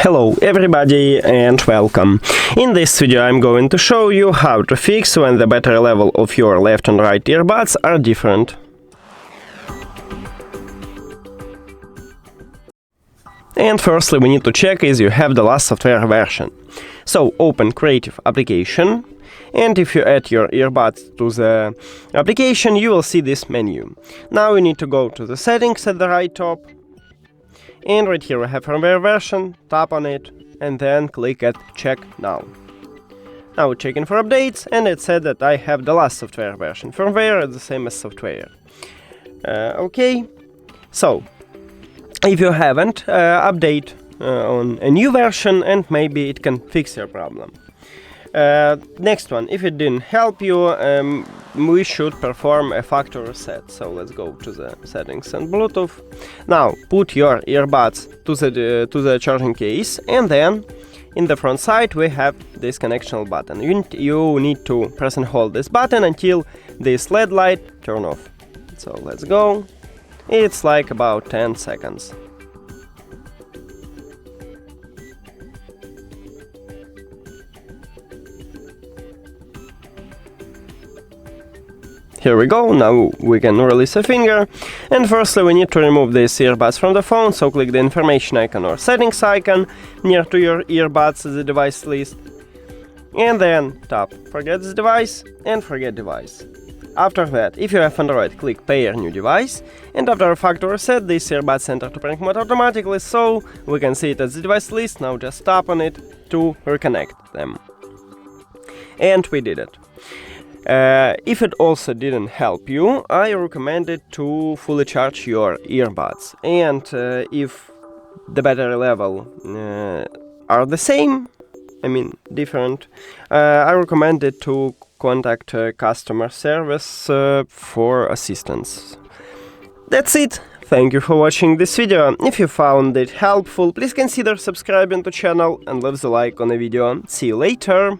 Hello everybody and welcome. In this video I'm going to show you how to fix when the battery level of your left and right earbuds are different. And firstly we need to check if you have the last software version. So open Creative application, and if you add your earbuds to the application you will see this menu. Now you need to go to the settings at the right top. And right here we have firmware version, tap on it, and then click at check now. Now we're checking for updates, and it said that I have the last software version. Firmware is the same as software. Okay, so if you haven't, update on a new version and maybe it can fix your problem. Next one, if it didn't help you, we should perform a factory reset. So let's go to the settings and Bluetooth. Now put your earbuds to the charging case, and then in the front side we have this connection button. You need to press and hold this button until this LED light turn off. So let's go. It's like about 10 seconds. Here we go, now we can release a finger, and firstly we need to remove these earbuds from the phone, so click the information icon or settings icon near to your earbuds the device list, and then tap forget this device and forget device. After that, if you have Android, click pair new device, and after a factory reset these earbuds enter to pairing mode automatically, so we can see it as the device list. Now just tap on it to reconnect them. And we did it. If it also didn't help you, I recommend it to fully charge your earbuds. And if the battery level are the same, different, I recommend it to contact customer service for assistance. That's it. Thank you for watching this video. If you found it helpful, please consider subscribing to the channel and leave the like on the video. See you later!